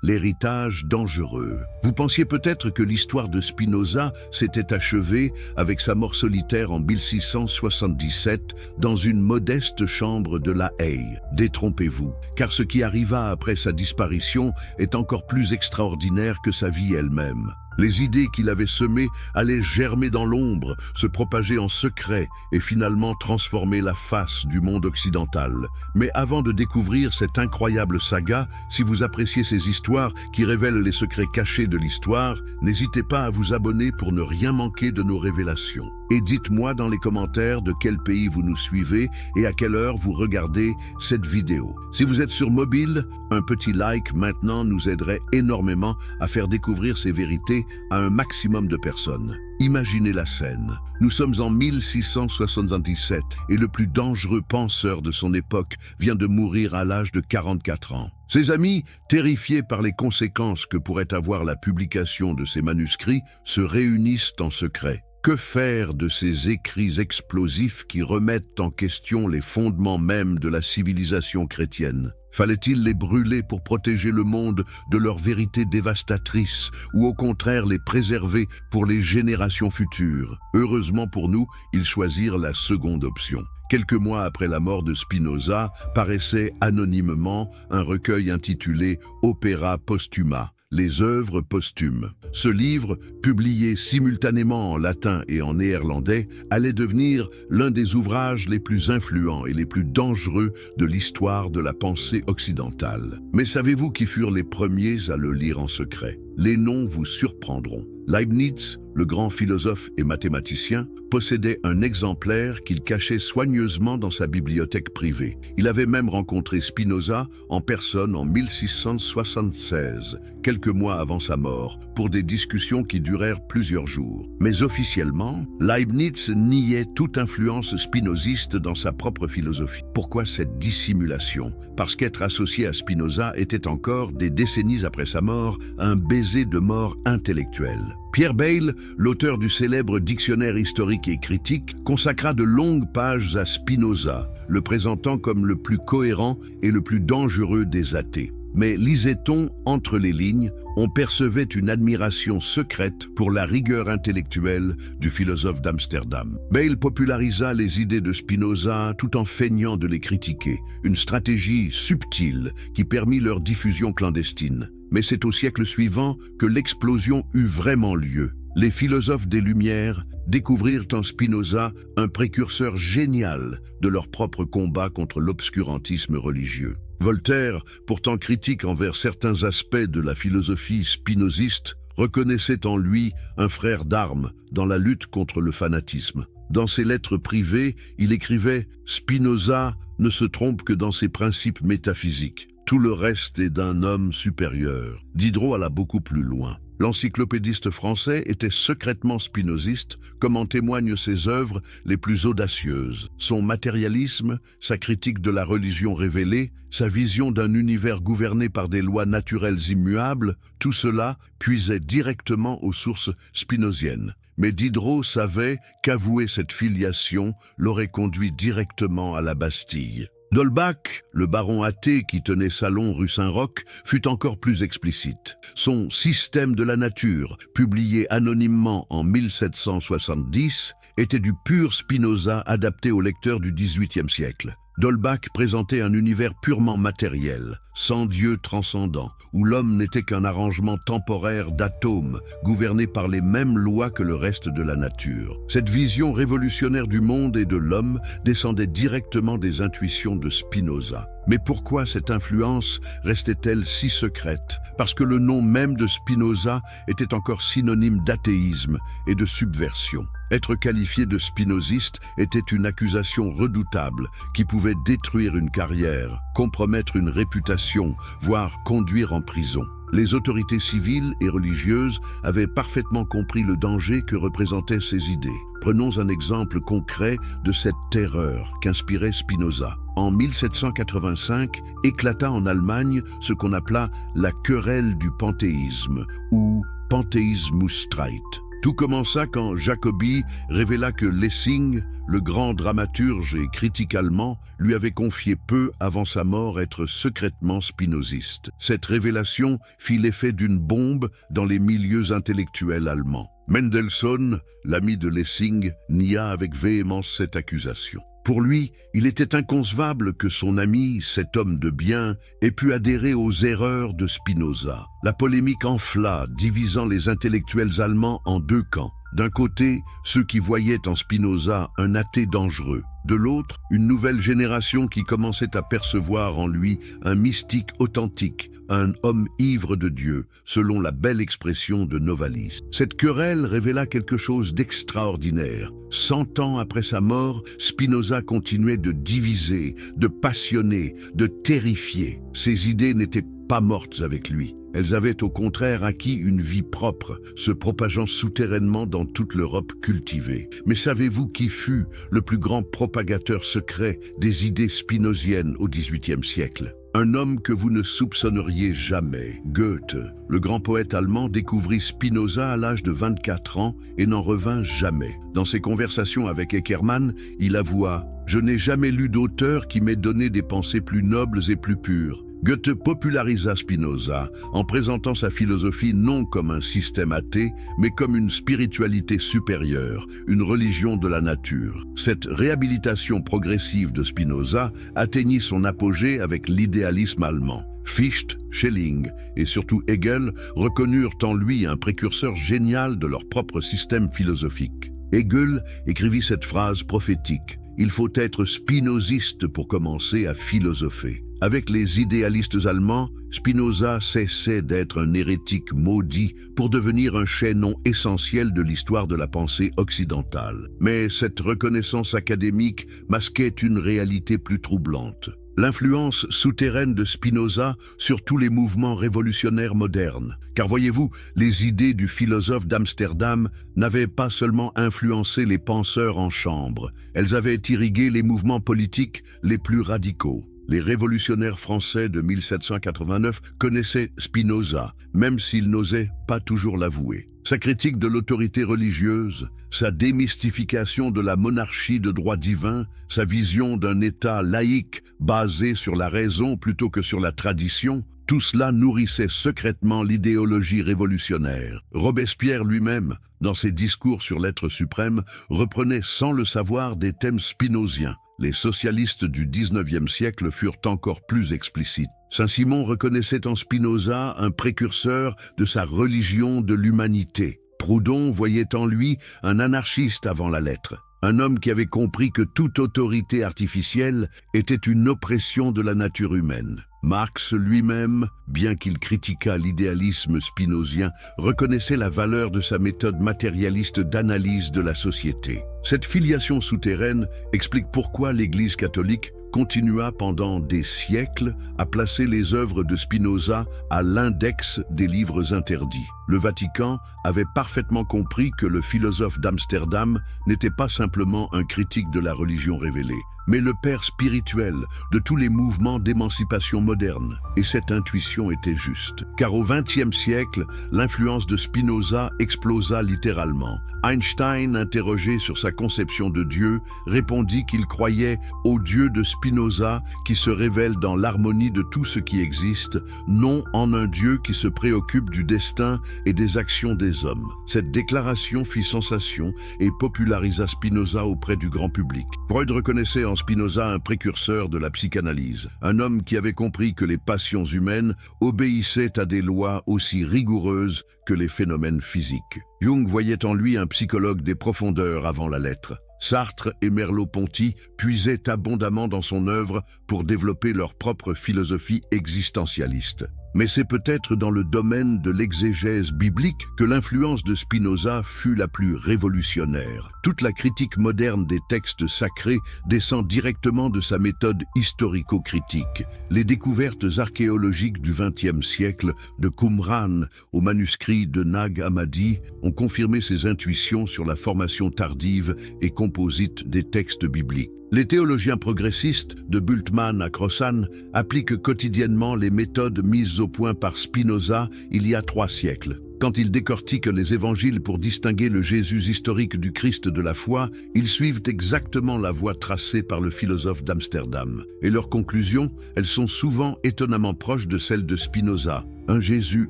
L'héritage dangereux. Vous pensiez peut-être que l'histoire de Spinoza s'était achevée avec sa mort solitaire en 1677 dans une modeste chambre de La Haye. Détrompez-vous, car ce qui arriva après sa disparition est encore plus extraordinaire que sa vie elle-même. Les idées qu'il avait semées allaient germer dans l'ombre, se propager en secret et finalement transformer la face du monde occidental. Mais avant de découvrir cette incroyable saga, si vous appréciez ces histoires qui révèlent les secrets cachés de de l'histoire, n'hésitez pas à vous abonner pour ne rien manquer de nos révélations. Et dites-moi dans les commentaires de quel pays vous nous suivez et à quelle heure vous regardez cette vidéo. Si vous êtes sur mobile, un petit like maintenant nous aiderait énormément à faire découvrir ces vérités à un maximum de personnes. Imaginez la scène. Nous sommes en 1677 et le plus dangereux penseur de son époque vient de mourir à l'âge de 44 ans. Ses amis, terrifiés par les conséquences que pourrait avoir la publication de ces manuscrits, se réunissent en secret. Que faire de ces écrits explosifs qui remettent en question les fondements mêmes de la civilisation chrétienne? Fallait-il les brûler pour protéger le monde de leurs vérités dévastatrices ou au contraire les préserver pour les générations futures? Heureusement pour nous, ils choisirent la seconde option. Quelques mois après la mort de Spinoza, paraissait anonymement un recueil intitulé Opera Postuma, les œuvres posthumes. Ce livre, publié simultanément en latin et en néerlandais, allait devenir l'un des ouvrages les plus influents et les plus dangereux de l'histoire de la pensée occidentale. Mais savez-vous qui furent les premiers à le lire en secret? Les noms vous surprendront. Leibniz, le grand philosophe et mathématicien, possédait un exemplaire qu'il cachait soigneusement dans sa bibliothèque privée. Il avait même rencontré Spinoza en personne en 1676, quelques mois avant sa mort, pour des discussions qui durèrent plusieurs jours. Mais officiellement, Leibniz niait toute influence spinoziste dans sa propre philosophie. Pourquoi cette dissimulation? Parce qu'être associé à Spinoza était encore, des décennies après sa mort, un baiser de mort intellectuelle. Pierre Bayle, l'auteur du célèbre dictionnaire historique et critique, consacra de longues pages à Spinoza, le présentant comme le plus cohérent et le plus dangereux des athées. Mais lisait-on entre les lignes, on percevait une admiration secrète pour la rigueur intellectuelle du philosophe d'Amsterdam. Bayle popularisa les idées de Spinoza tout en feignant de les critiquer, une stratégie subtile qui permit leur diffusion clandestine. Mais c'est au siècle suivant que l'explosion eut vraiment lieu. Les philosophes des Lumières découvrirent en Spinoza un précurseur génial de leur propre combat contre l'obscurantisme religieux. Voltaire, pourtant critique envers certains aspects de la philosophie spinoziste, reconnaissait en lui un frère d'armes dans la lutte contre le fanatisme. Dans ses lettres privées, il écrivait « Spinoza ne se trompe que dans ses principes métaphysiques. Tout le reste est d'un homme supérieur. » Diderot alla beaucoup plus loin. L'encyclopédiste français était secrètement spinoziste, comme en témoignent ses œuvres les plus audacieuses. Son matérialisme, sa critique de la religion révélée, sa vision d'un univers gouverné par des lois naturelles immuables, tout cela puisait directement aux sources spinoziennes. Mais Diderot savait qu'avouer cette filiation l'aurait conduit directement à la Bastille. D'Holbach, le baron athée qui tenait salon rue Saint-Roch, fut encore plus explicite. Son Système de la nature, publié anonymement en 1770, était du pur Spinoza adapté aux lecteurs du XVIIIe siècle. D'Holbach présentait un univers purement matériel, sans Dieu transcendant, où l'homme n'était qu'un arrangement temporaire d'atomes, gouverné par les mêmes lois que le reste de la nature. Cette vision révolutionnaire du monde et de l'homme descendait directement des intuitions de Spinoza. Mais pourquoi cette influence restait-elle si secrète? Parce que le nom même de Spinoza était encore synonyme d'athéisme et de subversion. Être qualifié de spinoziste était une accusation redoutable qui pouvait détruire une carrière, compromettre une réputation, voire conduire en prison. Les autorités civiles et religieuses avaient parfaitement compris le danger que représentaient ces idées. Prenons un exemple concret de cette terreur qu'inspirait Spinoza. En 1785, éclata en Allemagne ce qu'on appela la querelle du panthéisme ou Pantheismusstreit. Tout commença quand Jacobi révéla que Lessing, le grand dramaturge et critique allemand, lui avait confié peu avant sa mort être secrètement spinoziste. Cette révélation fit l'effet d'une bombe dans les milieux intellectuels allemands. Mendelssohn, l'ami de Lessing, nia avec véhémence cette accusation. Pour lui, il était inconcevable que son ami, cet homme de bien, ait pu adhérer aux erreurs de Spinoza. La polémique enfla, divisant les intellectuels allemands en deux camps. D'un côté, ceux qui voyaient en Spinoza un athée dangereux. De l'autre, une nouvelle génération qui commençait à percevoir en lui un mystique authentique, un homme ivre de Dieu, selon la belle expression de Novalis. Cette querelle révéla quelque chose d'extraordinaire. 100 ans après sa mort, Spinoza continuait de diviser, de passionner, de terrifier. Ses idées n'étaient pas mortes avec lui. Elles avaient au contraire acquis une vie propre, se propageant souterrainement dans toute l'Europe cultivée. Mais savez-vous qui fut le plus grand propagateur secret des idées spinoziennes au XVIIIe siècle? Un homme que vous ne soupçonneriez jamais, Goethe. Le grand poète allemand découvrit Spinoza à l'âge de 24 ans et n'en revint jamais. Dans ses conversations avec Eckermann, il avoua « Je n'ai jamais lu d'auteur qui m'ait donné des pensées plus nobles et plus pures ». Goethe popularisa Spinoza en présentant sa philosophie non comme un système athée, mais comme une spiritualité supérieure, une religion de la nature. Cette réhabilitation progressive de Spinoza atteignit son apogée avec l'idéalisme allemand. Fichte, Schelling et surtout Hegel reconnurent en lui un précurseur génial de leur propre système philosophique. Hegel écrivit cette phrase prophétique: « Il faut être spinoziste pour commencer à philosopher ». Avec les idéalistes allemands, Spinoza cessait d'être un hérétique maudit pour devenir un chaînon essentiel de l'histoire de la pensée occidentale. Mais cette reconnaissance académique masquait une réalité plus troublante. L'influence souterraine de Spinoza sur tous les mouvements révolutionnaires modernes. Car voyez-vous, les idées du philosophe d'Amsterdam n'avaient pas seulement influencé les penseurs en chambre, elles avaient irrigué les mouvements politiques les plus radicaux. Les révolutionnaires français de 1789 connaissaient Spinoza, même s'ils n'osaient pas toujours l'avouer. Sa critique de l'autorité religieuse, sa démystification de la monarchie de droit divin, sa vision d'un État laïque basé sur la raison plutôt que sur la tradition, tout cela nourrissait secrètement l'idéologie révolutionnaire. Robespierre lui-même, dans ses discours sur l'être suprême, reprenait sans le savoir des thèmes spinoziens. Les socialistes du XIXe siècle furent encore plus explicites. Saint-Simon reconnaissait en Spinoza un précurseur de sa religion de l'humanité. Proudhon voyait en lui un anarchiste avant la lettre, un homme qui avait compris que toute autorité artificielle était une oppression de la nature humaine. Marx lui-même, bien qu'il critiquât l'idéalisme spinozien, reconnaissait la valeur de sa méthode matérialiste d'analyse de la société. Cette filiation souterraine explique pourquoi l'Église catholique continua pendant des siècles à placer les œuvres de Spinoza à l'index des livres interdits. Le Vatican avait parfaitement compris que le philosophe d'Amsterdam n'était pas simplement un critique de la religion révélée, mais le père spirituel de tous les mouvements d'émancipation moderne. Et cette intuition était juste, car au XXe siècle, l'influence de Spinoza explosa littéralement. Einstein, interrogé sur sa conception de Dieu, répondit qu'il croyait au Dieu de Spinoza qui se révèle dans l'harmonie de tout ce qui existe, non en un Dieu qui se préoccupe du destin et des actions des hommes. Cette déclaration fit sensation et popularisa Spinoza auprès du grand public. Freud reconnaissait en Spinoza un précurseur de la psychanalyse, un homme qui avait compris que les passions humaines obéissaient à des lois aussi rigoureuses que les phénomènes physiques. Jung voyait en lui un psychologue des profondeurs avant la lettre. Sartre et Merleau-Ponty puisaient abondamment dans son œuvre pour développer leur propre philosophie existentialiste. Mais c'est peut-être dans le domaine de l'exégèse biblique que l'influence de Spinoza fut la plus révolutionnaire. Toute la critique moderne des textes sacrés descend directement de sa méthode historico-critique. Les découvertes archéologiques du XXe siècle, de Qumran au manuscrit de Nag Hammadi, ont confirmé ses intuitions sur la formation tardive et composite des textes bibliques. Les théologiens progressistes, de Bultmann à Crossan, appliquent quotidiennement les méthodes mises au point par Spinoza il y a 3 siècles. Quand ils décortiquent les évangiles pour distinguer le Jésus historique du Christ de la foi, ils suivent exactement la voie tracée par le philosophe d'Amsterdam. Et leurs conclusions, elles sont souvent étonnamment proches de celles de Spinoza. Un Jésus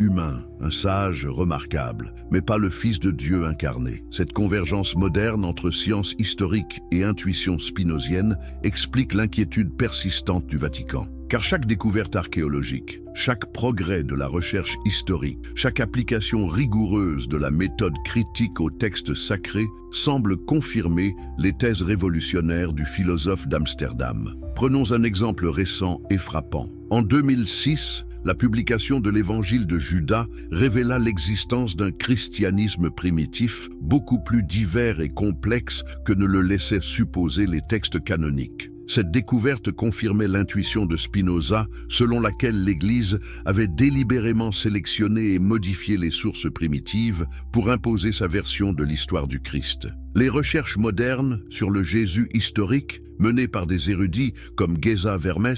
humain, un sage remarquable, mais pas le Fils de Dieu incarné. Cette convergence moderne entre science historique et intuition spinozienne explique l'inquiétude persistante du Vatican. Car chaque découverte archéologique, chaque progrès de la recherche historique, chaque application rigoureuse de la méthode critique aux textes sacrés semble confirmer les thèses révolutionnaires du philosophe d'Amsterdam. Prenons un exemple récent et frappant. En 2006, la publication de l'Évangile de Judas révéla l'existence d'un christianisme primitif beaucoup plus divers et complexe que ne le laissaient supposer les textes canoniques. Cette découverte confirmait l'intuition de Spinoza, selon laquelle l'Église avait délibérément sélectionné et modifié les sources primitives pour imposer sa version de l'histoire du Christ. Les recherches modernes sur le Jésus historique, menées par des érudits comme Geza Vermes,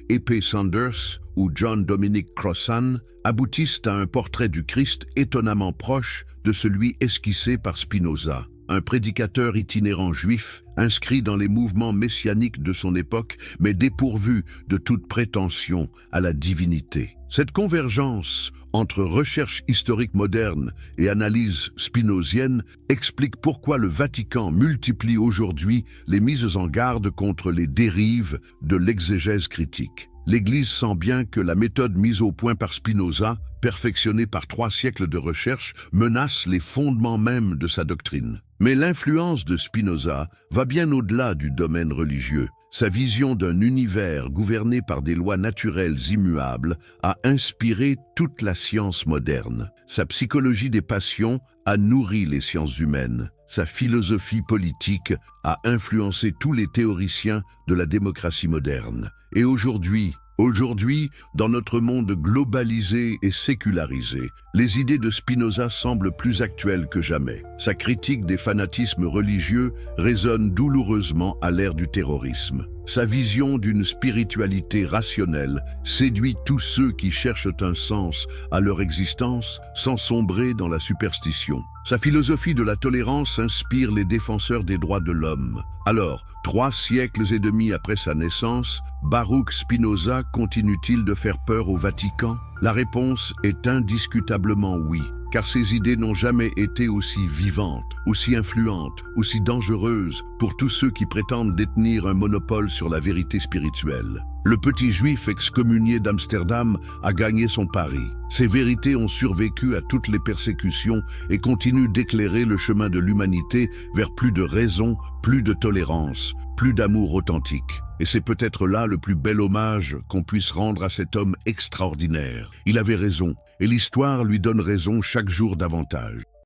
E.P. Sanders ou John Dominic Crossan, aboutissent à un portrait du Christ étonnamment proche de celui esquissé par Spinoza, un prédicateur itinérant juif, inscrit dans les mouvements messianiques de son époque, mais dépourvu de toute prétention à la divinité. Cette convergence entre recherche historique moderne et analyse spinozienne explique pourquoi le Vatican multiplie aujourd'hui les mises en garde contre les dérives de l'exégèse critique. L'Église sent bien que la méthode mise au point par Spinoza, perfectionnée par 3 siècles de recherche, menace les fondements mêmes de sa doctrine. Mais l'influence de Spinoza va bien au-delà du domaine religieux. Sa vision d'un univers gouverné par des lois naturelles immuables a inspiré toute la science moderne. Sa psychologie des passions a nourri les sciences humaines. Sa philosophie politique a influencé tous les théoriciens de la démocratie moderne. Et aujourd'hui, dans notre monde globalisé et sécularisé, les idées de Spinoza semblent plus actuelles que jamais. Sa critique des fanatismes religieux résonne douloureusement à l'ère du terrorisme. Sa vision d'une spiritualité rationnelle séduit tous ceux qui cherchent un sens à leur existence sans sombrer dans la superstition. Sa philosophie de la tolérance inspire les défenseurs des droits de l'homme. Alors, 3 siècles et demi après sa naissance, Baruch Spinoza continue-t-il de faire peur au Vatican? La réponse est indiscutablement oui, car ses idées n'ont jamais été aussi vivantes, aussi influentes, aussi dangereuses pour tous ceux qui prétendent détenir un monopole sur la vérité spirituelle. Le petit juif excommunié d'Amsterdam a gagné son pari. Ces vérités ont survécu à toutes les persécutions et continuent d'éclairer le chemin de l'humanité vers plus de raison, plus de tolérance, plus d'amour authentique. Et c'est peut-être là le plus bel hommage qu'on puisse rendre à cet homme extraordinaire. Il avait raison, et l'histoire lui donne raison chaque jour davantage.